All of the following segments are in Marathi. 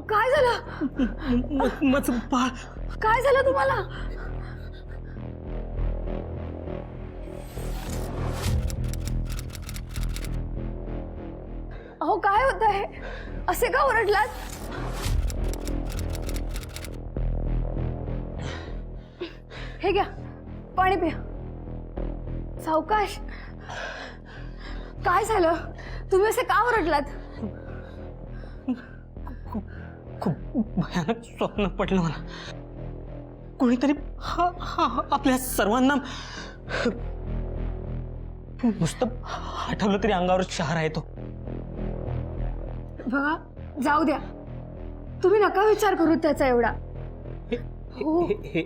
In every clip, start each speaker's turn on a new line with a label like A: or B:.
A: काय झालं?
B: माझं बाळ.
A: काय झालं तुम्हाला? अहो काय होत आहे? असे का ओरडलात? हे घ्या पाणी पिया. सावकाश. काय झालं? तुम्ही असे का ओरडलात?
B: खूप भयानक स्वप्न पडलं मला. कोणीतरी आपल्या सर्वांना नुसतं आठवलं तरी अंगावर शहर आहे तो.
A: बघा जाऊ द्या, तुम्ही नका विचार करू त्याचा एवढा.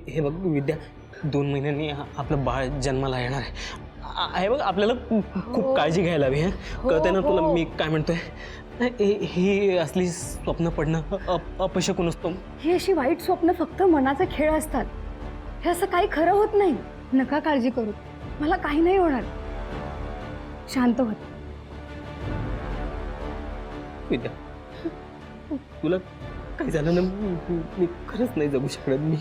B: हे बघ विद्या, 2 महिन्यांनी आपलं बाळ जन्माला येणार आहे बघ. आपल्याला खूप काळजी घ्यायला हवी. कळतंय ना तुला मी काय म्हणतोय? ही असली स्वप्न पडणं अपशकुन असतो.
A: ही अशी वाईट स्वप्न फक्त मनाचे खेळ असतात. हे असं काही खरं होत नाही. नका काळजी करू, मला काही नाही होणार. शांत होत.
B: विद्या, तुला काय झालं ना, मी खरंच नाही जगू शकत. मी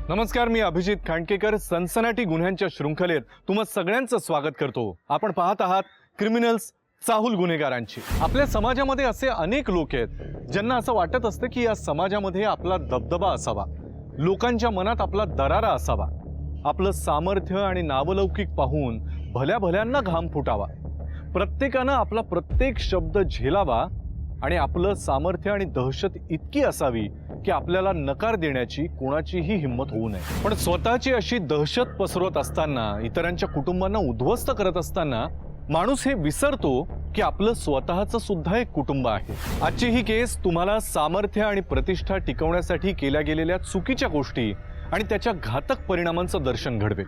C: नमस्कार, मी अभिजित खांडकेकर. सनसनाटी गुन्ह्यांच्या शृंखलेत तुम्हा सगळ्यांचं स्वागत करतो. आपण पाहत आहात क्रिमिनल्स, चाहूल गुन्हेगारांची. आपल्या समाजामध्ये असे अनेक लोक आहेत ज्यांना असं वाटत असतं की या समाजामध्ये आपला दबदबा असावा, लोकांच्या मनात आपला दरारा असावा, आपलं सामर्थ्य आणि नावलौकिक पाहून भल्या भल्यांना घाम फुटावा, प्रत्येकानं आपला प्रत्येक शब्द झेलावा आणि आपलं सामर्थ्य आणि दहशत इतकी असावी की आपल्याला नकार देण्याची कोणाचीही हिंमत होऊ नये. पण स्वतःची अशी दहशत पसरवत असताना, इतरांच्या कुटुंबांना उद्ध्वस्त करत असताना माणूस हे विसरतो की आपलं स्वतःचं सुद्धा एक कुटुंब आहे. आजची ही केस तुम्हाला सामर्थ्य आणि प्रतिष्ठा टिकवण्यासाठी केल्या गेलेल्या चुकीच्या गोष्टी आणि त्याच्या घातक परिणामांचं दर्शन घडवेल.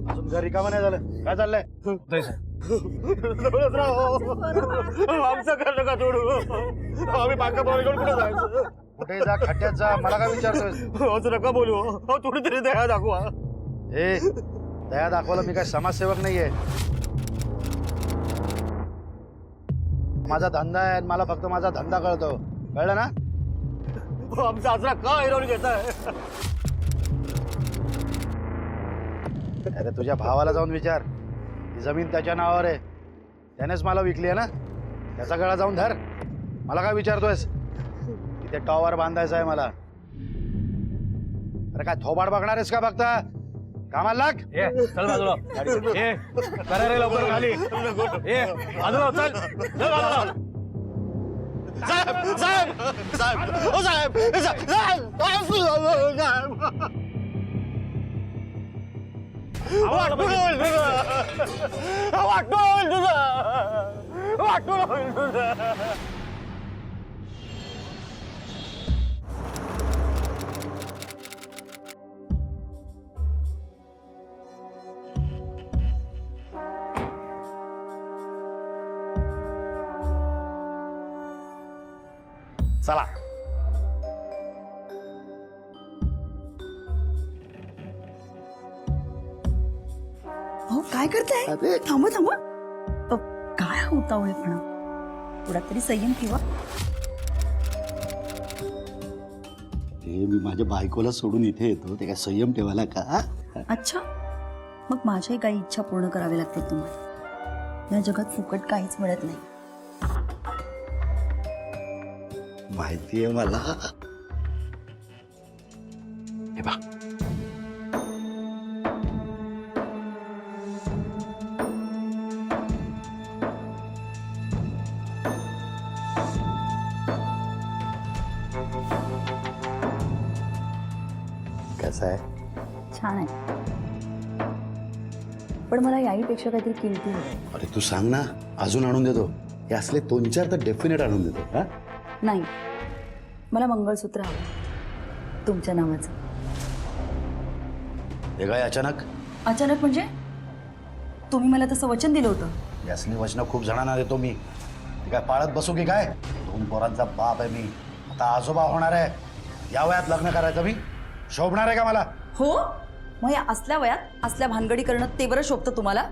D: अजून घरी कामा नाही झालं. काय चाललंय? आमचं कर नका तोडू. आम्ही बांका घेऊन कुठे जायचं? कुठे जा, खड्ड्यात जा. मला काय विचारतोय? असं नका बोलू. थोडी तरी दया दाखवा. ए, दया दाखवायला मी काय समाजसेवक नाहीये. माझा धंदा आहे, मला फक्त माझा धंदा कळतो. कळलं ना? आमचा आसरा का हिरवून घेताय? अरे तुझ्या भावाला जाऊन विचार. ही जमीन त्याच्या नावावर आहे, त्यानेच मला विकली आहे ना. त्याचा गळा जाऊन धर. मला काय विचारतोयस? इथे टॉवर बांधायचा आहे मला. अरे काय थोबाड बघणार आहेस का? बघता कामाला लाग. चल बाजूला. करा रे लवकर खाली. बाजूला चल. साहेब साहेब साहेब ओ साहेब चला.
E: हो काय करताय? थांबा थांबा. काय होता पण थोडा तरी संयम ठेवा.
D: मी माझ्या बायकोला सोडून इथे येतो, ते काय संयम ठेवायला का?
E: अच्छा, मग माझ्याही काही इच्छा पूर्ण कराव्या लागतील तुम्हाला. या जगात फुकट काहीच मिळत नाही.
D: माहितीये मला. हे बघ, कसं आहे?
E: छान आहे, पण मला याहीपेक्षा काहीतरी किमती हवी.
D: अरे तू सांग ना, अजून आणून देतो. हे असले 2-4 तर डेफिनेट आणून देतो. हा
E: नाही, मला मंगळसूत्र हवं तुमच्या नावाचं.
D: हे काय अचानक?
E: अचानक म्हणजे तुम्ही मला तसं वचन दिलं होतं.
D: यासनी वचनं खूप जणांना देतो मी. ते काय पाळत बसू की काय? 2 पोरांचा बाप आहे मी. आता आजोबा होणार आहे. या वयात लग्न करायचं मी शोभणार आहे का मला?
E: हो, मग या असल्या वयात असल्या भानगडी करणं ते बरं शोभतं तुम्हाला?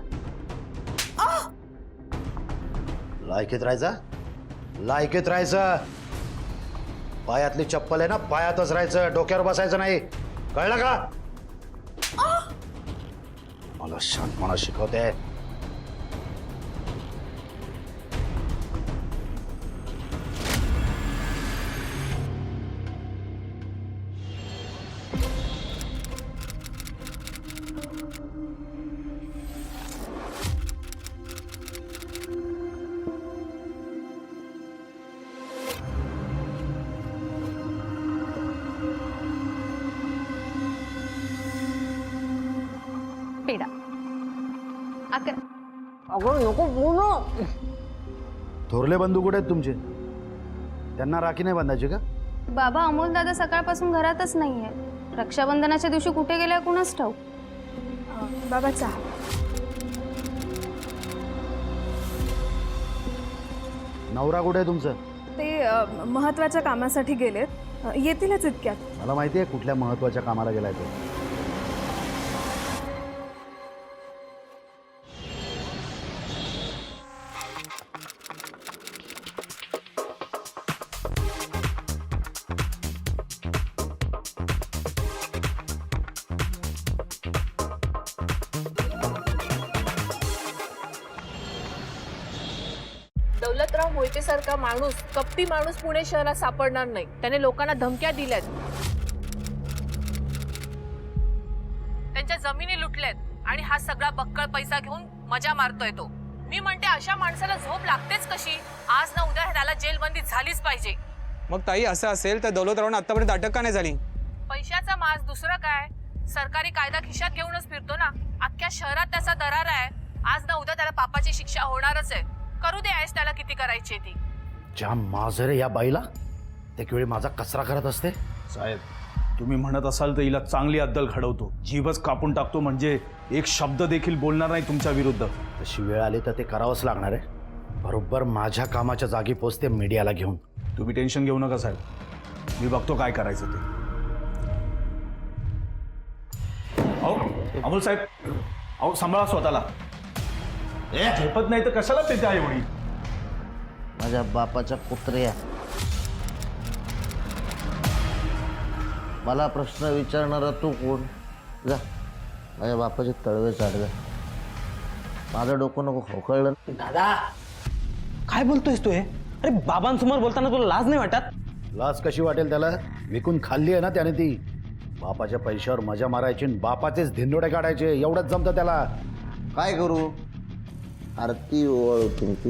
D: लायकीत राहायचं, लायकीत राहायचं. पायातली चप्पल आहे ना, पायातच राहायचं, डोक्यावर बसायचं नाही. कळलं का? मला शांतपणा शिकवते.
A: पेढा अगं नको बोलू.
D: थोरले बंधू कुठे आहेत तुमचे? त्यांना राखी नाही बांधायची का?
F: बाबा अमोल दादा सकाळपासून घरातच नाहीये. रक्षाबंधनाच्या दिवशी कुठे गेल्या कुणाच ठाऊक. बाबा चहा.
D: नवरा कुठे आहे तुमचं?
F: ते महत्वाच्या कामासाठी गेलेत, येतीलच इतक्यात.
D: मला माहिती आहे कुठल्या महत्वाच्या कामाला गेलाय तो.
G: दौलतराव मोहितेसारखा माणूस, कपटी माणूस पुणे शहरात सापडणार नाही. त्याने लोकांना धमक्या दिल्यात, त्यांच्या जमिनी लुटल्यात आणि हा सगळा बक्कळ पैसा घेऊन मजा मारतोय तो. मी म्हणते अशा माणसाला झोप लागतेच कशी? आज ना उद्या त्याला जेलबंदी झालीच पाहिजे.
H: मग ताई असं असेल तर दौलतरावांना आतापर्यंत अटक का नाही झाली?
G: पैशाचा माज, दुसरं काय? सरकारी कायदा खिशात घेऊनच फिरतो ना. अख्ख्या शहरात त्याचा दरार आहे. आज ना उद्या त्याला पापाची शिक्षा होणारच आहे. करू दे ऐश त्याला किती करायची ती.
D: ज्या माजरे या बाईला त्यावेळी माझा कचरा करत असते.
I: साहेब, तुम्ही म्हणत असाल तर हिला चांगली अद्दल घडवतो, जीवच कापून टाकतो, म्हणजे एक शब्द देखील बोलणार नाही तुमच्या विरुद्ध.
D: तशी वेळ आली तर ते करावंच लागणार आहे. बरोबर माझ्या कामाच्या जागी पोचते मीडियाला घेऊन.
I: तुम्ही टेन्शन घेऊ नका साहेब, मी बघतो काय करायचं ते. अहो अमोल साहेब, अहो सांभाळा स्वतःला. झेपत नाही तर कशाला ते आहे एवढी?
J: माझ्या बापाच्या कुत्र्या, मला प्रश्न विचारणारा तू कोण? जा माझ्या बापाचे तळवे चाड जा. माझं डोकं नको खाऊ, कळलं?
B: दादा काय बोलतोयस तू हे? अरे बाबांसमोर बोलताना तुला लाज नाही वाटत?
D: लाज कशी वाटेल त्याला? विकून खाल्ली आहे ना त्याने ती. बापाच्या पैशावर मजा मारायची, बापाचेच धिंडोडे काढायचे, एवढंच जमतं त्याला.
J: काय करू? आरती ओळ तुमची.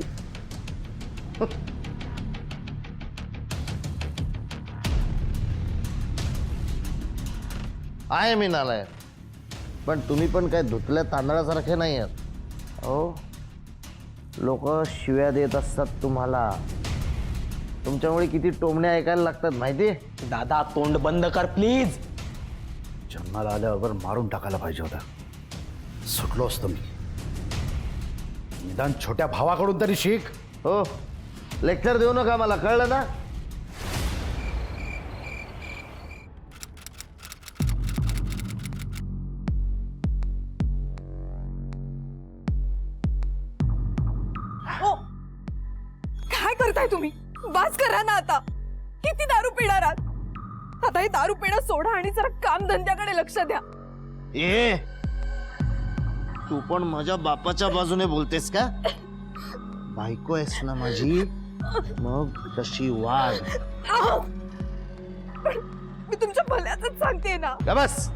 J: आहे मी नालायक, पण तुम्ही पण काय धुतल्या तांदळासारखे नाही आहात. हो, लोक शिव्या देत असतात तुम्हाला. तुमच्यामुळे किती टोमणे ऐकायला लागतात माहिती?
B: दादा तोंड बंद कर प्लीज.
D: जन्माला आल्यावर मारून टाकायला पाहिजे होता. सुटलो असतो मी. निदान छोट्या भावाकडून तरी शिक.
J: हो, लेक्चर देऊ नका मला, कळलं ना?
G: काय करताय तुम्ही? बास करा ना आता. किती दारू पिणार आहात? आता हे दारू पिणं सोडा आणि जरा काम धंद्याकडे लक्ष द्या.
J: ए, तू पण माझ्या बापाच्या बाजूने बोलतेस का? बायको आहेस ना माझी, मग तशी वाढ.
G: मी तुमच्या भल्याचंच सांगते ना.
J: का बस.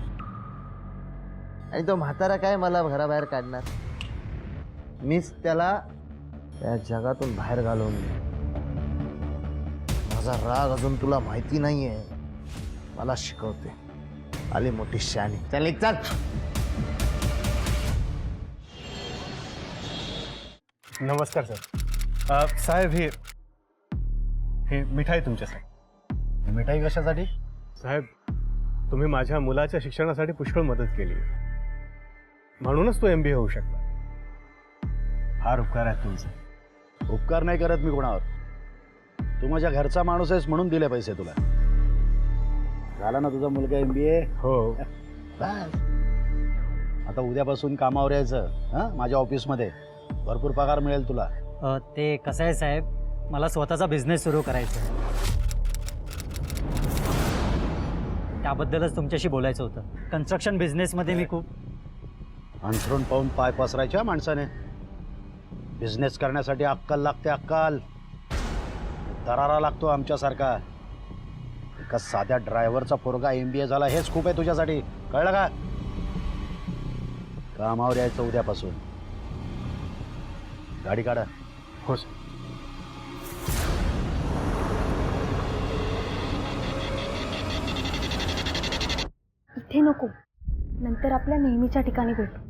J: आणि तो म्हातारा काय मला घराबाहेर काढणार? मीच त्याला त्या जगातून बाहेर घालवून दे. माझा राग अजून तुला माहिती नाहीये. मला शिकवते. आली मोठी शानी. चल एक चल.
C: नमस्कार सर. साहेब हे मिठाई तुमच्यासाठी.
D: मिठाई कशासाठी?
C: साहेब, तुम्ही माझ्या मुलाच्या शिक्षणासाठी पुष्कळ मदत केली.
D: म्हणूनच तो MBA होऊ शकला.
I: फार उपकार आहेत तुमचे.
D: उपकार नाही करत मी कोणावर. तू माझ्या घरचा माणूस आहेस म्हणून दिले पैसे तुला. झाला ना तुझा मुलगा MBA?
C: हो.
D: बस. आता उद्यापासून कामावर यायचं. हां, माझ्या ऑफिसमध्ये भरपूर पगार मिळेल तुला.
K: ते कसं आहे साहेब, मला स्वतःचा बिझनेस सुरू करायचा आहे. त्याबद्दलच तुमच्याशी बोलायचं होतं. कन्स्ट्रक्शन बिझनेसमध्ये मी खूप
D: अंथरून पाहून पाय पसरायच्या माणसाने. बिझनेस करण्यासाठी अक्कल लागते, अक्कल. दरारा लागतो आमच्यासारखा. एका साध्या ड्रायव्हरचा पोरगा MBA झाला हेच खूप आहे तुझ्यासाठी, कळलं का? कामावर यायचं उद्यापासून. गाडी काढा.
C: हो सर.
A: इथे नको, नंतर आपल्या नेहमीच्या ठिकाणी भेटू.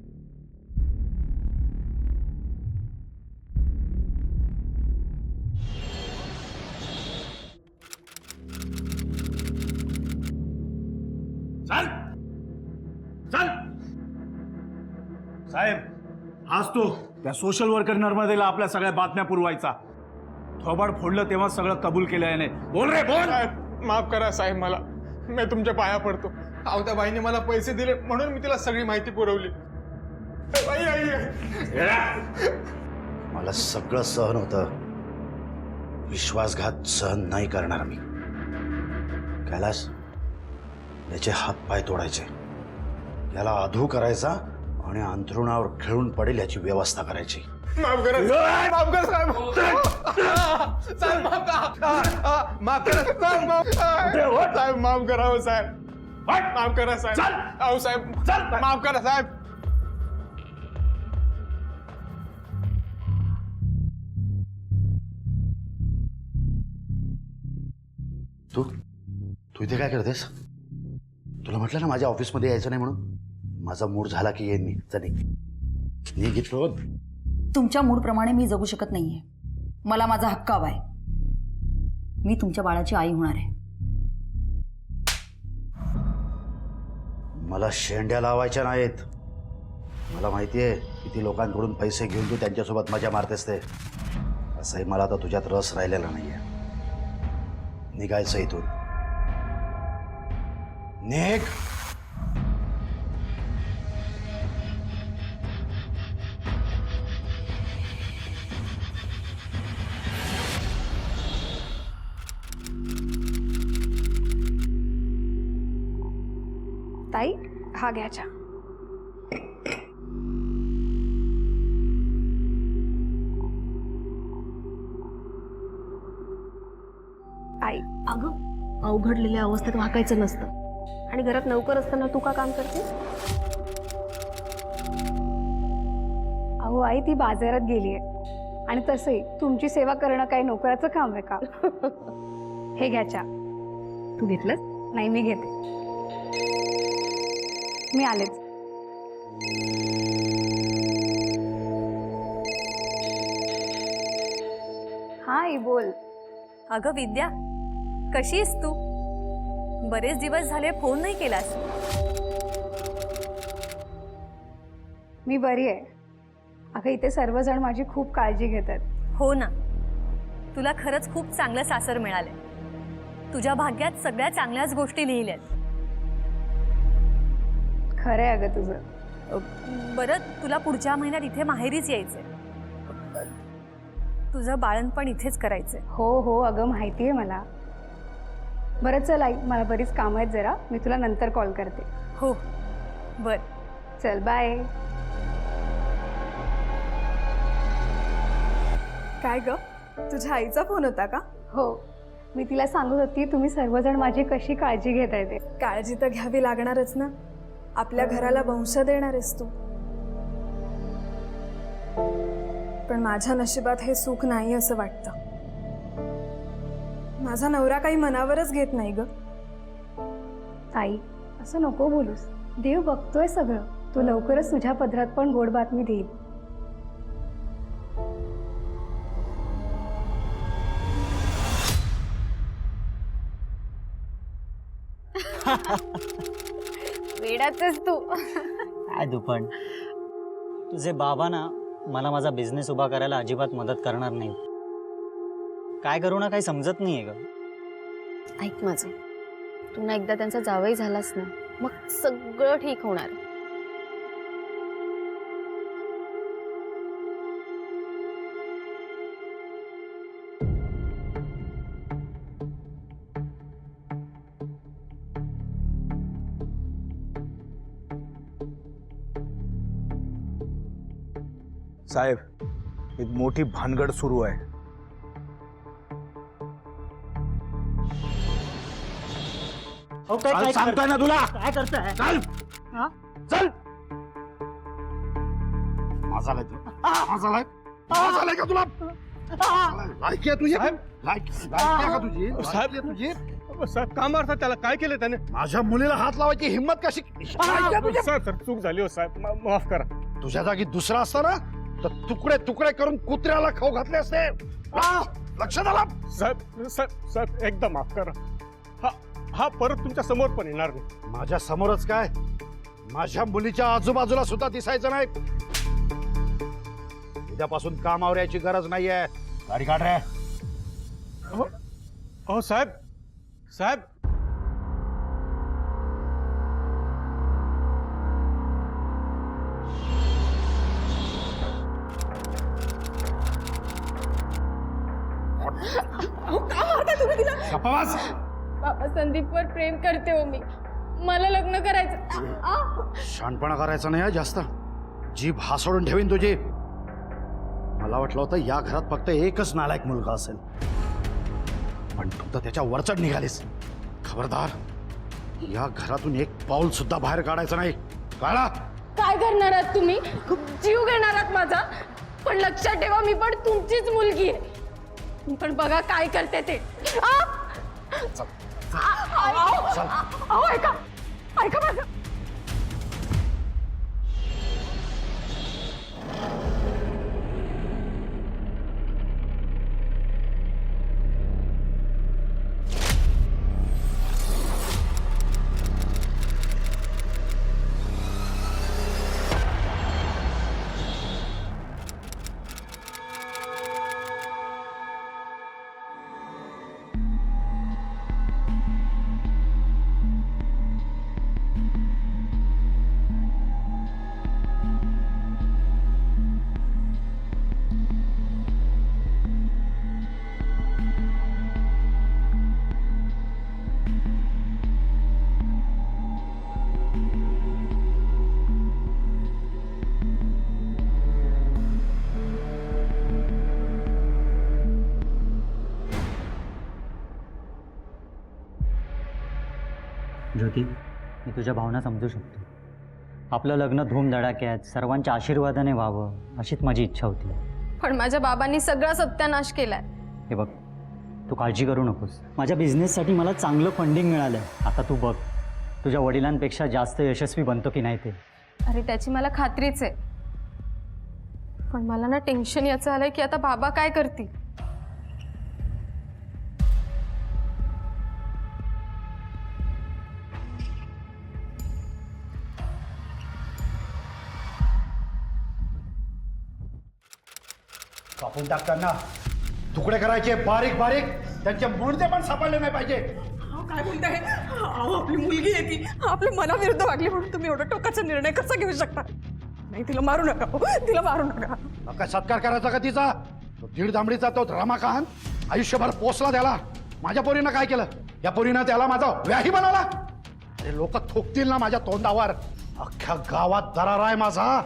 I: चल चल. साहेब, हाच तो त्या सोशल वर्कर नर्मदेला आपल्या सगळ्या बातम्या पुरवायचा. थोबाड फोडलं तेव्हा सगळं कबूल केलं याने. बोल रे बोल.
C: माफ करा साहेब, मला मी तुमच्या पाया पडतो. अहो, त्या बाईने मला पैसे दिले म्हणून मी तिला सगळी माहिती पुरवली.
D: मला सगळं सहन होतं. विश्वासघात सहन नाही करणार मी. कैलास, याचे हात पाय तोडायचे, याला अधू करायचा आणि अंथरुणावर खेळून पडेल याची व्यवस्था करायची.
C: माफ करा, माफ करा साहेब. साहेब माफ करा, माफ करा साहेब, माफ करा हो साहेब, माफ करा साहेब. अहो साहेब, माफ करा साहेब.
D: तू इथे काय करतेस? तुला म्हटलं ना माझ्या ऑफिसमध्ये यायचं नाही म्हणून. माझा मूड झाला की येईन मी. निघितलो.
E: तुमच्या मूडप्रमाणे मी जगू शकत नाहीये. मला माझा हक्क हवाय. मी तुमच्या बाळाची आई होणार आहे.
D: मला शेंड्या लावायच्या नाहीत. मला माहिती आहे किती लोकांकडून पैसे घेऊन तू त्यांच्यासोबत मजा मारतेस ते. असंही मला आता तुझ्यात रस राहिलेला नाहीये. निघायचं इथून. निघ.
A: ताई, हा घ्या चहा. आई,
E: अगं, अवघडलेल्या अवस्थेत वाकायचं नसतं.
A: आणि घरात नोकर असताना तू का काम करते? अहो आई, ती बाजारात गेलीये. आणि तसंही तुमची सेवा करणं काही नोकराचं काम आहे का? हे घ्या चहा.
E: तू घेतलंस?
A: नाही, मी घेते. मी आलेच. हा आई, बोल.
G: अगं विद्या, कशी आहेस तू? बरेच दिवस झाले फोन नाही केलास.
A: मी बरी आहे. अगं, इथे सर्वजण माझी खूप काळजी घेतात.
G: हो ना, तुला खरंच खूप चांगलं सासर मिळालंय. तुझ्या भाग्यात सगळ्या चांगल्याच गोष्टी लिहिल्यात.
A: खरं आहे अगं तुझं.
G: बरं, तुला पुढच्या महिन्यात इथे माहेरीच यायचंय. तुझं बाळणपण इथेच करायचंय.
A: हो हो अगं, माहिती आहे मला. बरं चल आई, मला बरीच कामं आहेत जरा. मी तुला नंतर कॉल करते.
G: हो बर,
A: चल बाय.
F: काय ग, तुझ्या आईचा फोन होता का?
A: हो, मी तिला सांगत होती तुम्ही सर्वजण माझी कशी काळजी घेताय ते.
F: काळजी तर घ्यावी लागणारच ना. आपल्या घराला वंश देणार आहेस तू. पण माझ्या नशिबात हे सुख नाही असं वाटतं. माझा नवरा काही मनावरच घेत नाही ग.
A: आई, असं नको बोलूस. देव बघतोय सगळं. तू लवकरच तुझ्या पदरात पण गोड बातमी देईल.
F: वेडाचंच तू.
K: काय तू पण. तुझे बाबा ना मला माझा बिझनेस उभा करायला अजिबात मदत करणार नाही. काय करू ना काही समजत नाहीये ग.
F: ऐक माझं, तू ना एकदा त्यांचा जावई झालास ना, मग सगळं ठीक होणार.
I: साहेब एक मोठी भानगड सुरू आहे.
K: काय
I: सांगतोय ना तुला.
K: काय करताय?
I: चल
K: हा?
I: चल. माझा झालाय का तुला? लायकी आहे तुझी? लायकी आहे का तुझी? लायकी आहे तुझी?
C: साहेब का मारतात त्याला? काय केलं त्याने?
I: माझ्या मुलीला हात लावायची हिंमत कशी? लायकी आहे तुझी?
C: सर चूक झाली हो साहेब, माफ करा.
I: तुझ्या जागी दुसरा असता ना तर तुकडे तुकडे करून कुत्र्याला खाऊ घातले असते. लक्षात आला?
C: साहेब साहेब साहेब एकदा माफ करा. हा परत तुमच्या समोर पण येणार नाही.
I: माझ्या समोरच काय, माझ्या मुलीच्या आजूबाजूला सुद्धा दिसायचं नाही. उद्यापासून कामावर यायची गरज नाहीये. गाडी काढ रे.
C: हो साहेब साहेब
I: गप्पाबाज.
F: बाबा संदीपवर प्रेम करते हो मी, मला लग्न करायचं.
I: शहाणपणा करायचा नाही हा जास्त. जीभ हासडून ठेवीन तुझी. मला वाटलं होतं या घरात फक्त एकच नालायक मुलगा असेल, पण तू तर त्याच्या वरचढ निघालीस. खबरदार, या घरातून एक पाऊल सुद्धा बाहेर काढायचं नाही. काढा.
F: काय करणार आहात तुम्ही? जीव घेणार आहात माझा? पण लक्षात ठेवा, मी पण तुमचीच मुलगी आहे. मी पण बघा काय करते ते. ऐका ऐका माझं.
K: ज्योती, मी तुझ्या भावना समजू शकतो. आपलं लग्न धूमधडाक्यात सर्वांच्या आशीर्वादाने व्हावं अशीच माझी इच्छा होती.
F: पण माझ्या बाबांनी सगळा सत्यानाश केलाय.
K: हे बघ, तू काळजी करू नकोस. माझ्या बिझनेससाठी मला चांगलं फंडिंग मिळालं. आता तू बघ, तुझ्या वडिलांपेक्षा जास्त यशस्वी बनतो की नाही ते.
F: अरे त्याची मला खात्रीच आहे, पण मला ना टेन्शन याचं आलंय की आता बाबा काय करतील.
I: कापून टाकताना तुकडे करायचे बारीक बारीक. त्यांचे मुळते पण सापडले नाही पाहिजे.
E: काय बोलताय? आपली मुलगी आहे ती, आपल्या मनाविरुद्ध वागली म्हणून तुम्ही एवढा टोकाचा निर्णय कसा घेऊ शकता? नाही, तिला मारू नका. तिला मारू नका.
I: काय सत्कार करायचा का तिचा? तो दीड दामडीचा तो रमाकांत आयुष्यभर पोचला त्याला. माझ्या पोरीनं काय केलं? या पोरीनं त्याला माझा व्याही बनवला. अरे लोक थुकतील ना माझ्या तोंडावर. अख्ख्या गावात दरार आहे माझा.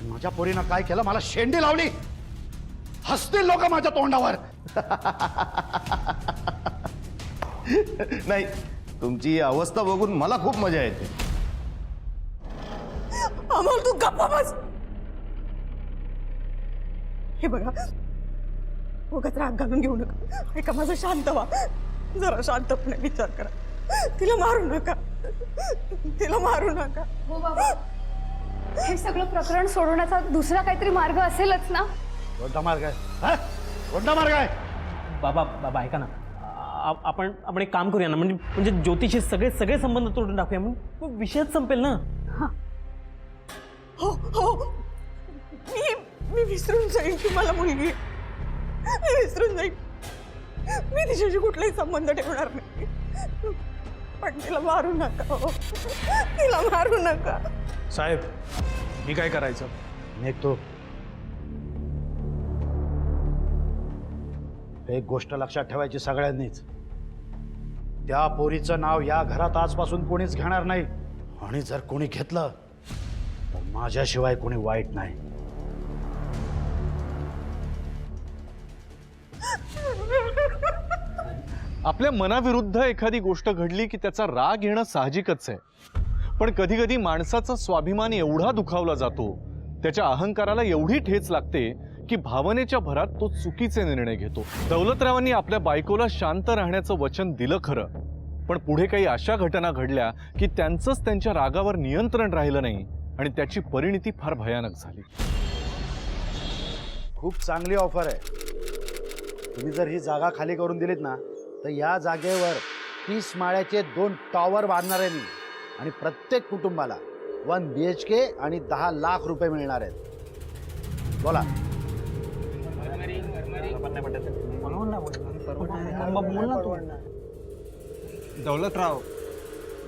I: माझ्या पोरीनं काय केलं? मला शेंडी लावली. हसतील लोक माझ्या तोंडावर.
J: नाही, तुमची ही अवस्था बघून मला खूप मजा येते.
E: अमोल, तू गप्पा बस. हे बघा, उगाच राग घालून घेऊ नका. ऐका माझं, शांत व्हा. जरा शांतपणे विचार करा. तिला मारू नका. तिला मारू नका.
A: हो बाबा, हे सगळं प्रकरण सोडवण्याचा दुसरा काहीतरी मार्ग असेलच ना?
I: कोणता मार्ग आहे? हा? कोणता मार्ग आहे?
B: बाबा बाबा ऐका ना, आपण एक काम करूया ना, म्हणजे ज्योतिषी सगळे संबंध तोडून टाकूया, मग विषयच संपेल ना.
E: हो हो, मी विसरून जाईन की मला मुलगी आहे. मी विसरून जाईन. मी तिच्याशी कुठलाही संबंध ठेवणार नाही. पण तिला मारू नका हो. तिला मारू नका.
D: साहेब मी काय करायचं? निघतो. एक गोष्ट लक्षात ठेवायची सगळ्यांनीच, त्या पोरीचं नाव या घरात आजपासून कोणीच घेणार नाही. आणि जर कोणी घेतलं तर माझ्याशिवाय कोणी वाईट नाही.
C: आपल्या मनाविरुद्ध एखादी गोष्ट घडली की त्याचा राग येणं साहजिकच आहे. पण कधी कधी माणसाचा स्वाभिमान एवढा दुखावला जातो, त्याच्या अहंकाराला एवढी ठेच लागते की भावनेच्या भरात तो चुकीचे निर्णय घेतो. दौलतरावांनी आपल्या बायकोला शांत राहण्याचं वचन दिलं खरं, पण पुढे काही अशा घटना घडल्या की त्यांचंच त्यांच्या रागावर नियंत्रण राहिलं नाही आणि त्याची परिणिती फार भयानक झाली.
D: खूप चांगली ऑफर आहे. तुम्ही जर ही जागा खाली करून दिलीत ना तर या जागेवर 30 माळ्याचे 2 टॉवर बांधणार आहे मी. आणि प्रत्येक कुटुंबाला 1 BHK आणि 10 लाख रुपये मिळणार आहेत. बोला.
H: दौलतराव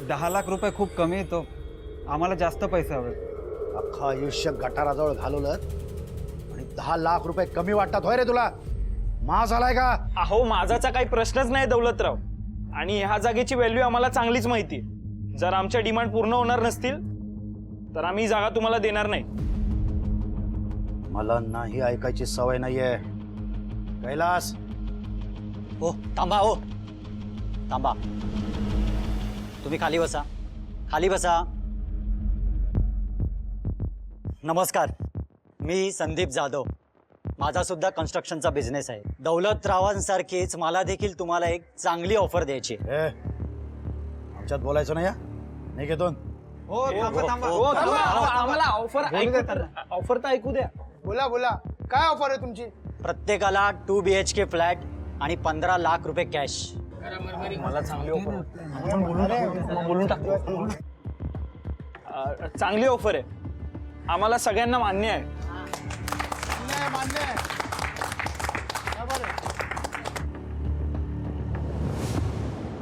H: 10 लाख रुपये खूप कमी येतो. आम्हाला जास्त पैसे हवे.
D: अख्खं आयुष्य गटाराजवळ घालवलं आणि 10 लाख रुपये कमी वाटतात होय रे तुला? मा झालाय का?
L: अहो माझाचा काही प्रश्नच नाही दौलतराव. आणि ह्या जागेची व्हॅल्यू आम्हाला चांगलीच माहिती आहे. जर आमच्या डिमांड पूर्ण होणार नसतील तर आम्ही ही जागा तुम्हाला देणार नाही.
D: मला नाही ऐकायची सवय नाहीये. कैलास.
K: हो थांबा, हो थांबा. तुम्ही खाली बसा, खाली बसा. नमस्कार, मी संदीप जाधव. माझा सुद्धा कन्स्ट्रक्शनचा बिझनेस आहे. दौलतरावांसारखीच मला देखील तुम्हाला एक चांगली ऑफर द्यायची.
D: आमच्यात बोलायचं नाही. नाही घेतो.
L: आम्हाला ऑफर तर ऐकू द्या.
H: बोला बोला, काय ऑफर आहे तुमची?
K: प्रत्येकाला 2 BHK फ्लॅट आणि 15 लाख रुपये कॅश.
L: मला चांगली ऑफर बोलून टाकतो. चांगली ऑफर आहे, आम्हाला सगळ्यांना मान्य आहे.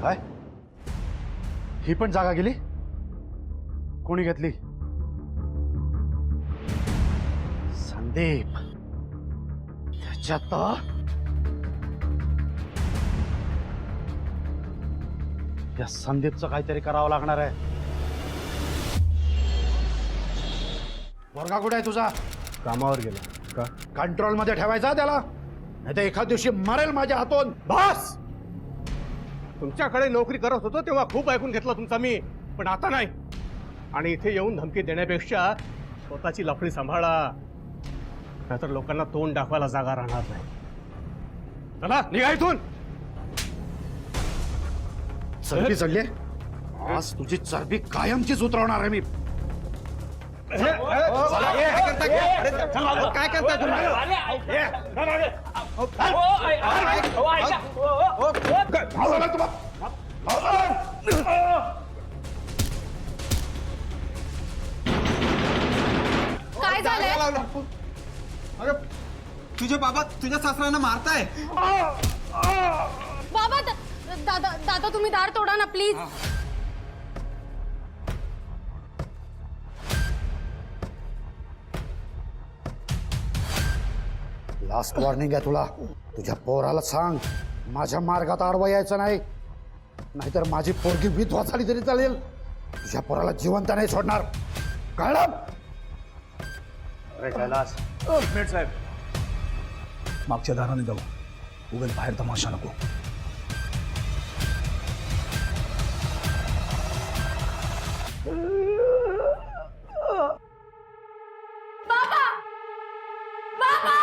D: काय ही पण जागा गेली? कोणी घेतली? संदीप. त्याच्यात या संदीपचं काहीतरी करावं लागणार आहे. वर्गा कुठे आहे तुझा? कामावर गेला का? कंट्रोल मध्ये ठेवायचा त्याला, नाही तर एखाद दिवशी मरेल माझ्या हातून. बस.
M: तुमच्याकडे नोकरी करत होतो तेव्हा खूप ऐकून घेतलं तुमचा मी, पण आता नाही. आणि इथे येऊन धमकी देण्यापेक्षा स्वतःची लफडी सांभाळा, नाहीतर लोकांना तोंड दाखवायला जागा राहणार नाही. चला निघा इथून.
D: चरबी चढली. आज तुझी चरबी कायमचीच उतरवणार आहे मी.
H: काय करताय तुम्ही?
F: काय झालंय?
H: अरे तुझे बाबा तुझ्या सासऱ्यांना मारताय.
F: बाबा दादा दादा तुम्ही दार तोडा ना प्लीज.
D: लास्ट वॉर्निंग आहे तुला. तुझ्या पोराला सांग माझ्या मार्गात आडवा यायचं नाही, नाहीतर माझी पोरगी विधवा झाली तरी चालेल. तुझ्या पोराला जिवंत नाही सोडणार. कळलं? अरे कैलास.
M: मिनिट साहेब, मागच्या दाराने जाऊ. उगाच बाहेर तमाशा नको.
F: बाबा बाबा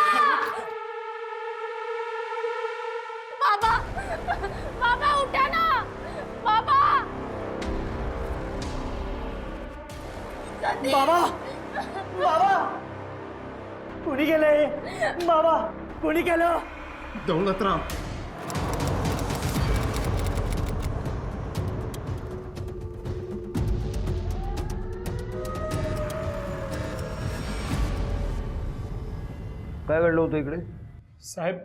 F: बाबा बाबा उठा ना बाबा.
L: बाबा बाबा कुणी गेलंय? बाबा कुणी केलं?
M: दौलतराव.
J: काय घडलं होतं इकडे?
L: साहेब,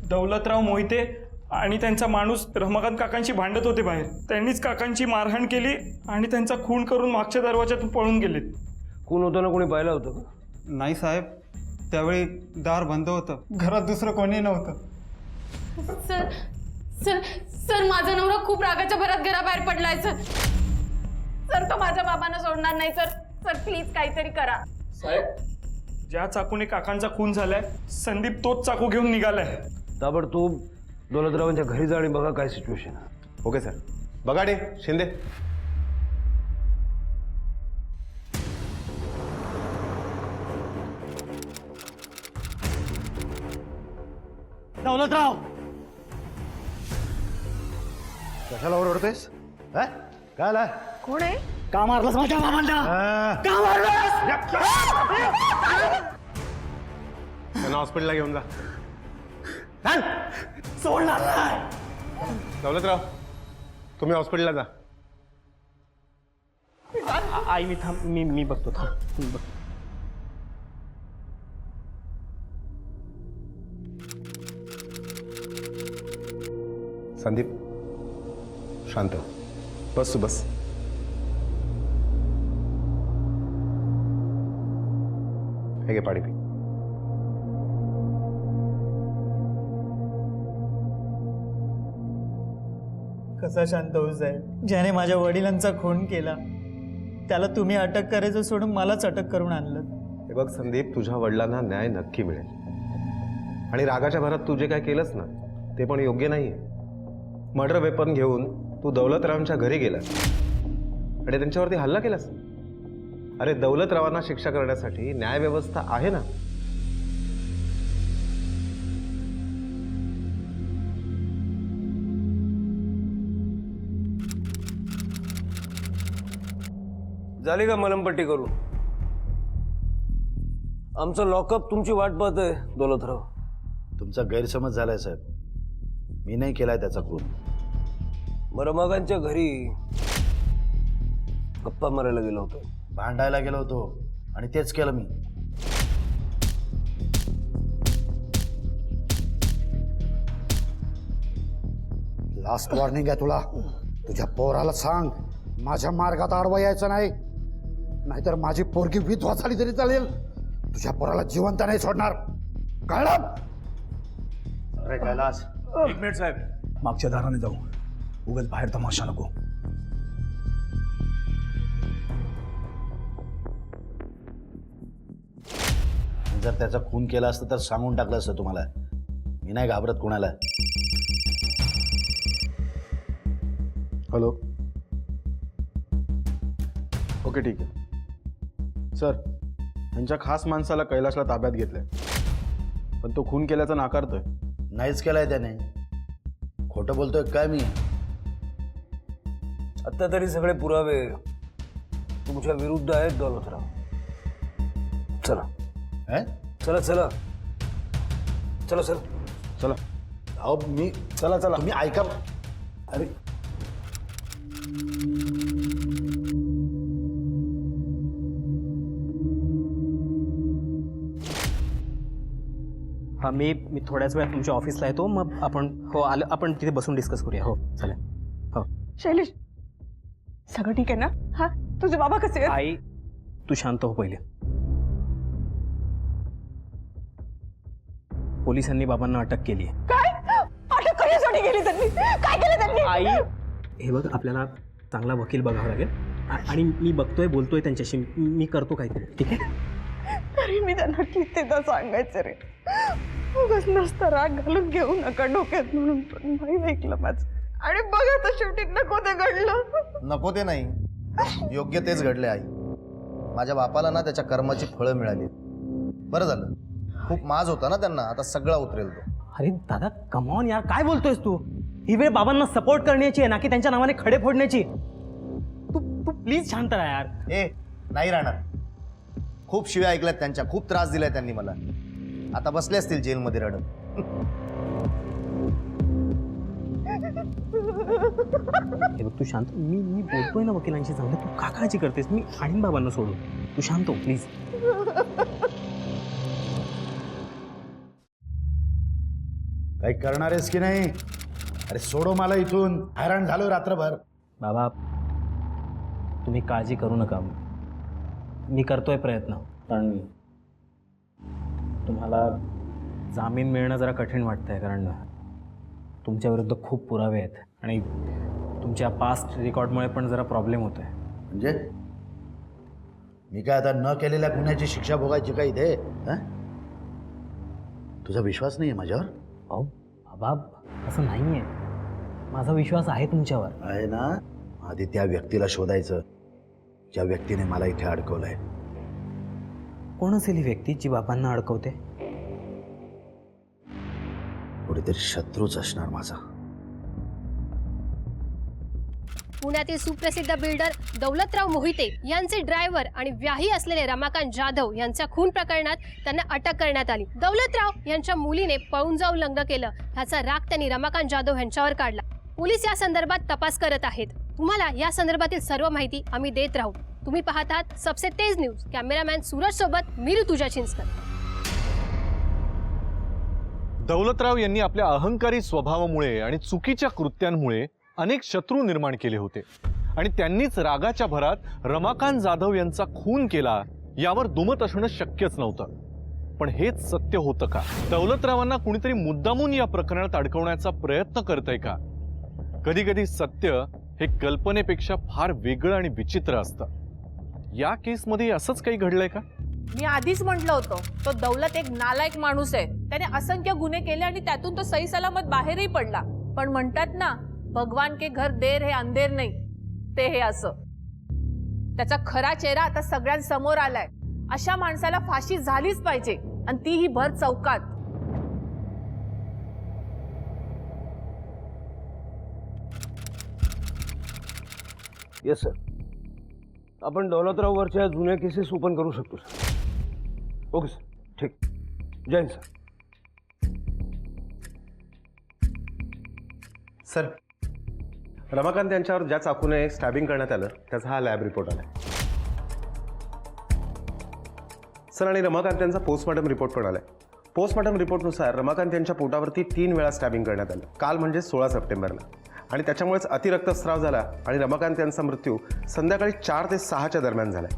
L: दौलतराव मोहिते आणि त्यांचा माणूस रमाकांत काकांशी भांडत होते बाहेर. त्यांनीच काकांची मारहाण केली आणि त्यांचा खून करून मागच्या दरवाजातून पळून गेलेत.
J: खून होताना कोणी पाहिलं होतं का?
H: नाही साहेब, त्यावेळी दार बंद होतं, घरात दुसरं कोणी नव्हतं.
F: सर सर सर माझा नवरा खूप रागाच्या भरात घराबाहेर पडलाय सर. सर तो माझ्या बाबांना सोडणार नाही सर. सर प्लीज काहीतरी करा.
L: साहेब, ज्या चाकूने काकांचा खून झालाय संदीप तोच चाकू घेऊन निघालाय.
J: ताबडतोब दौलतरावांच्या घरी जा आणि बघा काय सिच्युएशन आहे.
M: Okay sir. बगाडे, शिंदे.
J: दौलतराव,
I: कशाला ओरडतेस? काय आलाय?
E: कोण आहे?
J: का मारलंस माझ्या बाबांना? का मारलंस?
M: त्यांना हॉस्पिटलला घेऊन जा.
J: सोडणार नाही.
M: दौलतराव, तुम्ही हॉस्पिटलला जा.
B: आई मी थांब, मी बघतो. थांब, मी बघतो.
M: संदीप, शांत हो. बस तू बस. हे घे पाणी पी.
K: कसा शांत होऊ साहेब? ज्याने माझ्या वडिलांचा खून केला त्याला तुम्ही अटक करायचं सोडून मलाच अटक करून आणलं.
M: हे बघ संदीप, तुझ्या वडिलांना न्याय नक्की मिळेल. आणि रागाच्या भरात तू जे काय केलंस ना ते पण योग्य नाही. मर्डर वेपन घेऊन तू दौलतरावांच्या घरी गेलास आणि त्यांच्यावरती हल्ला केलास. अरे, दौलतरावांना शिक्षा करण्यासाठी न्यायव्यवस्था आहे ना.
J: झाली का मलमपट्टी करून? आमचं लॉकअप तुमची वाट पाहतोय दौलतराव.
I: तुमचा गैरसमज झालाय साहेब. मी नाही केलाय त्याचा खून.
J: रमाकांतच्या घरी गप्पा मारायला गेलो होतो.
I: भांडायला गेलो होतो आणि तेच केलं मी. लास्ट वॉर्निंग आहे तुला. तुझ्या पोराला सांग माझ्या मार्गात आडवा यायचं नाही, नाहीतर माझी पोरगी विधवा झाली तरी चालेल. तुझ्या पोराला जिवंत नाही सोडणार. कळलं? अरे कैलास,
M: 1 मिनिट साहेब. मागच्या दाराने जाऊ. उगाच बाहेर तमाशा नको.
I: जर त्याचा खून केला असतं तर सांगून टाकलं असतं तुम्हाला. मी नाही घाबरत कोणाला.
C: हॅलो. ओके, ठीक आहे सर. त्यांच्या खास माणसाला कैलासला ताब्यात घेतलंय, पण तो खून केल्याचा नाकारतोय.
I: नाहीच केलाय त्याने. खोटं बोलतोय काय मी?
J: आता तरी सगळे पुरावे तुमच्या विरुद्ध आहेत दौलतराव. चला चला चला चला सर,
C: चला.
I: अहो मी, चला चला तुम्ही ऐका. अरे
B: हा, मी थोड्याच वेळात तुमच्या ऑफिसला येतो. मग आपण आपण तिथे बसून डिस्कस करूया. हो चालेल. हो
E: शैलेश, सगळं ठीक आहे ना? हा, तुझे बाबा कसे आहेत?
B: आई, तू शांत हो पहिले. पोलिसांनी बाबांना अटक केली आहे.
E: काय अटक करण्यासाठी गेली त्यांनी? काय केलं त्यांनी?
B: आई, हे बघ, आपल्याला चांगला वकील बघावा लागेल आणि मी बघतोय, बोलतोय त्यांच्याशी. मी करतो काहीतरी, ठीक आहे?
E: तरी मी त्यांना कितीदा सांगायचं रे, उगाच नसता राग घालून घेऊ नका डोक्यात म्हणून, पण नाही ऐकलं माझं. आणि बघ आता शेवटी नको ते घडलं.
D: नको ते नाही, योग्य तेच घडले आई. माझ्या बापाला ना त्याच्या कर्माची फळं मिळाली. बरं झालं. खूप माज होता ना त्यांना, आता सगळा उतरेल तो.
B: अरे दादा, कमॉन यार, काय बोलतोयस तू? ही वेळ बाबांना सपोर्ट करण्याची आहे ना की त्यांच्या नावाने खडे फोडण्याची. तू प्लीज शांत राहा यार.
D: नाही राहणार. खूप शिव्या ऐकल्यात त्यांच्या, खूप त्रास दिलाय त्यांनी मला. आता बसले असतील जेलमध्ये रडत.
B: हे बघ, तू शांत. मी बोलतोय ना वकिलांशी चांगलं. तू का काळजी करतेस? मी आणीन बाबांना सोडून. तू शांत हो प्लीज.
I: काही करणार आहेस की नाही? अरे सोडो मला इथून, हैराण झालो रात्रभर.
B: बाबा तुम्ही काळजी करू नका, मी करतोय प्रयत्न. पण तुम्हाला जामीन मिळणं जरा कठीण वाटतंय, कारण तुमच्या विरुद्ध खूप पुरावे आहेत आणि तुमच्या पास्ट रेकॉर्डमुळे पण जरा प्रॉब्लेम होतोय.
I: म्हणजे मी काय आता न केलेल्या गुन्ह्याची शिक्षा भोगायची काय इथे? तुझा विश्वास नाही आहे माझ्यावर?
B: अहो बाबा असं नाही आहे, माझा विश्वास आहे तुमच्यावर.
I: आहे ना? आधी त्या व्यक्तीला शोधायचं ज्या व्यक्तीने मला इथे अडकवलंय.
B: कोण असेल ही व्यक्ती जी बाबांना अडकवते?
I: कुठेतरी शत्रूच असणार माझा.
N: पुण्यातील सुप्रसिद्ध बिल्डर दौलतराव मोहिते यांचे ड्रायव्हर आणि व्याही असलेले रमाकांत जाधव यांच्या खून प्रकरणात त्यांना अटक करण्यात आली. दौलतराव यांच्या मुलीने पळून जाऊन लग्न केलं, ह्याचा राग त्यांनी रमाकांत जाधव यांच्यावर काढला. पोलीस या संदर्भात तपास करत आहेत. तुम्हाला या संदर्भातील सर्व माहिती आम्ही देत राहू. तुम्ही पाहतात सबसे तेज न्यूज. कॅमेरामॅन सूरज सोबत मी ऋतुजा चिंचकर.
C: दौलतराव यांनी आपल्या अहंकारी स्वभावामुळे आणि चुकीच्या कृत्यांमुळे अनेक शत्रू निर्माण केले होते आणि त्यांनीच रागाच्या भरात रमाकांत जाधव यांचा खून केला, यावर दुमत असणं शक्यच नव्हतं. पण हेच सत्य होतं का? दौलतरावांना कुणीतरी मुद्दामून या प्रकरणात अडकवण्याचा प्रयत्न करतंय का? कधी कधी सत्य हे कल्पनेपेक्षा फार वेगळं आणि विचित्र असतं. या केसमध्ये असंच काही घडलंय का?
G: मी आधीच म्हटलं होतं, तो दौलत एक नालायक माणूस आहे. त्याने असंख्य गुन्हे केले आणि त्यातून तो सही सलामत बाहेरही पडला. पण म्हणतात ना, भगवान के घर देर है अंधेर नाही, ते हे असं. त्याचा खरा चेहरा आता सगळ्यांसमोर आलाय. अशा माणसाला फाशी झालीच पाहिजे, आणि तीही भर चौकात.
M: येस सर, आपण दौलतराववरच्या जुन्या केसेस ओपन करू शकतो सर. ओके सर, ठीक. जय हिंद सर.
O: सर, रमाकांत यांच्यावर ज्या चाकूने स्टॅबिंग करण्यात आलं त्याचा हा लॅब रिपोर्ट आला सर. आणि रमाकांत यांचा पोस्टमॉर्टम रिपोर्ट पण आलाय. पोस्टमॉर्टम रिपोर्टनुसार रमाकांत यांच्या पोटावरती 3 वेळा स्टॅबिंग करण्यात आलं, काल म्हणजे 16 सप्टेंबरला. आणि त्याच्यामुळेच अतिरक्तस्राव झाला आणि रमाकांत यांचा मृत्यू संध्याकाळी 4 ते 6च्या दरम्यान झालाय.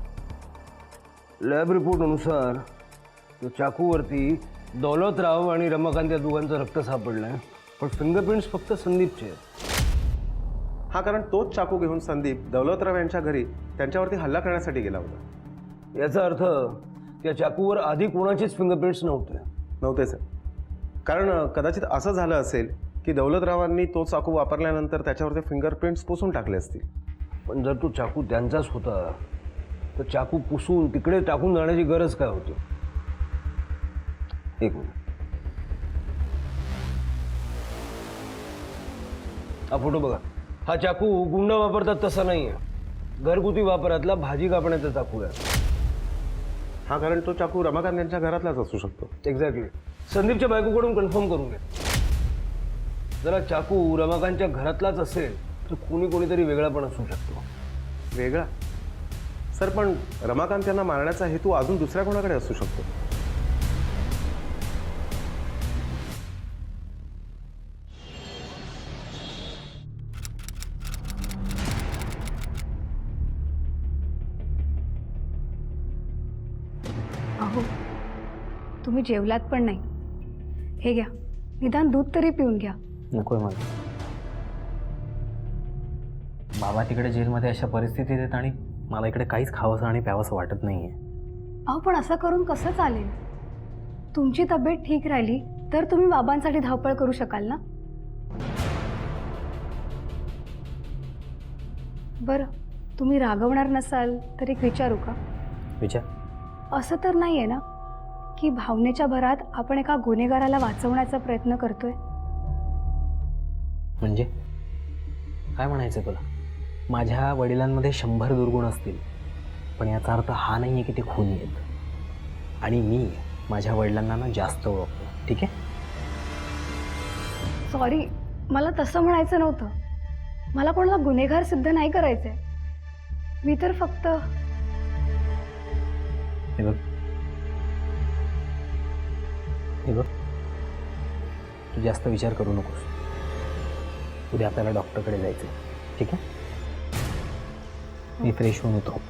M: लॅब रिपोर्टनुसार त्या चाकूवरती दौलतराव आणि रमाकांत या दोघांचं रक्त सापडलंय, पण फिंगरप्रिंट्स फक्त संदीपचे आहेत.
O: हा, कारण तोच चाकू घेऊन संदीप दौलतराव यांच्या घरी त्यांच्यावरती हल्ला करण्यासाठी गेला होता.
M: याचा अर्थ त्या चाकूवर आधी कोणाचेच फिंगरप्रिंट्स
O: नव्हते सर. कारण कदाचित असं झालं असेल की दौलतरावांनी तो चाकू वापरल्यानंतर त्याच्यावरती फिंगरप्रिंट्स पुसून टाकले असतील.
M: पण जर तो चाकू त्यांचाच होता तर चाकू पुसून तिकडे टाकून जाण्याची गरज काय होती? एक मिनिट, हा फोटो बघा. हा चाकू गुंड वापरतात तसा नाही आहे, घरगुती वापरातला भाजी कापण्याचा चाकू आहे.
O: हा, कारण तो चाकू रमाकांत यांच्या घरातलाच असू शकतो.
M: एक्झॅक्टली. संदीपच्या बायकोकडून कन्फर्म करून घ्या. जरा चाकू रमाकांतच्या घरातलाच असेल तर कोणीतरी वेगळा पण असू शकतो.
O: वेगळा? सर, पण रमाकांत यांना मारण्याचा हेतू अजून दुसऱ्या कोणाकडे असू शकतो.
A: अहो, तुम्ही जेवलात पण नाही. हे घ्या, निदान दूध तरी पिऊन घ्या.
B: नकोय मला. बाबा तिकडे जेलमध्ये अशा परिस्थितीत आहेत आणि मला इकडे काहीच खावंसं आणि प्यावंसं वाटत नाहीये.
A: अहो, पण असं करून कसं चालेल? तुमची तब्येत ठीक राहिली तर तुम्ही बाबांसाठी धावपळ करू शकाल ना. बरं, तुम्ही रागवणार नसाल तर एक विचारू का?
B: विचार.
A: असं तर नाही आहे ना की भावनेच्या भरात आपण एका गुन्हेगाराला वाचवण्याचा प्रयत्न करतोय?
B: म्हणजे काय म्हणायचं तुला? माझ्या वडिलांमध्ये 100 दुर्गुण असतील, पण याचा अर्थ हा नाही आहे की ते खूनी आहेत. आणि मी माझ्या वडिलांना ना जास्त ओळखतो. ठीक आहे?
A: सॉरी, मला तसं म्हणायचं नव्हतं. मला कोणाला गुन्हेगार सिद्ध नाही करायचंय. मी तर फक्त
B: हे बघ, तू जास्त विचार करू नकोस. उद्या आपल्याला डॉक्टरकडे जायचं आहे, ठीक आहे? मी फ्रेश होऊन होतो.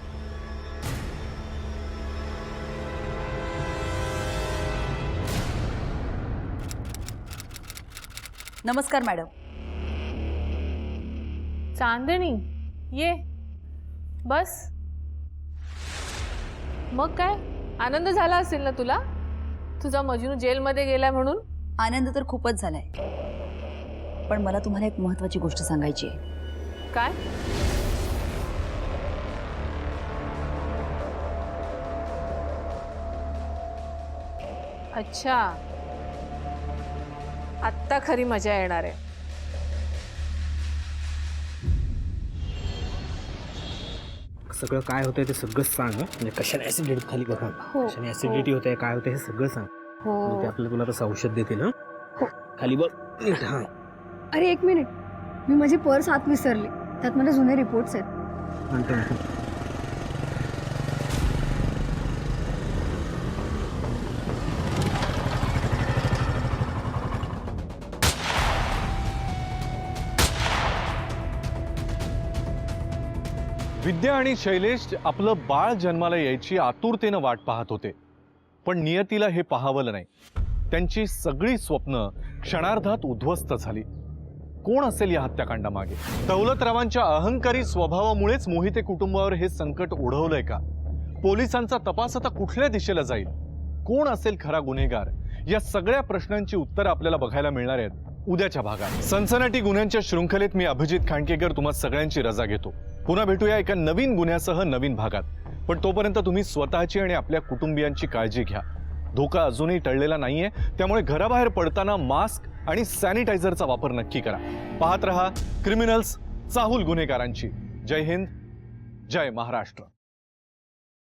E: नमस्कार मॅडम.
G: चांदणी ये बस. मग काय आनंद झाला असेल ना तुला, तुझा मजनू जेलमध्ये गेलाय म्हणून?
E: आनंद तर खूपच झालाय, पण मला तुम्हाला एक महत्त्वाची गोष्ट सांगायची आहे.
G: काय? अच्छा, आत्ता खरी मजा येणार आहे.
B: सगळं काय होतंय ते सगळं सांग हं? म्हणजे कशाने ऍसिडिटी खाली बघा,
A: हो,
B: कशाने ऍसिडिटी होते, काय होतं हे सगळं सांग. म्हणजे ते आपल्याला तुला तसं औषध देतील. ना खाली बघ. हां,
A: अरे एक मिनिट, मी माझी पर्स आत विसरली. त्यात माझे जुने रिपोर्ट्स आहेत.
B: म्हणतो.
C: विद्या आणि शैलेश आपलं बाळ जन्माला यायची आतुरतेनं वाट पाहत होते, पण नियतीला हे पाहावलं नाही. त्यांची सगळी स्वप्न क्षणार्धात उद्ध्वस्त झाली. कोण असेल या हत्याकांडामागे? दौलतरावांच्या अहंकारी स्वभावामुळेच मोहिते कुटुंबावर हे संकट ओढवलंय का? पोलिसांचा तपास आता कुठल्या दिशेला जाईल? कोण असेल खरा गुन्हेगार? या सगळ्या प्रश्नांची उत्तरं आपल्याला बघायला मिळणार आहेत उद्याच्या भागात. सनसनाटी गुन्ह्यांच्या शृंखलेत मी अभिजित खांडकेकर तुम्हा सगळ्यांची रजा घेतो. पुन्हा भेटूया एका नवीन गुन्ह्यासह नवीन भागात. पण तोपर्यंत तुम्ही स्वतःची आणि आपल्या कुटुंबियांची काळजी घ्या. धोका अजूनही टळलेला नाहीये, त्यामुळे घराबाहेर पडताना मास्क आणि सॅनिटायझरचा वापर नक्की करा. पाहत रहा क्रिमिनल्स, चाहूल गुन्हेगारांची. जय हिंद, जय महाराष्ट्र.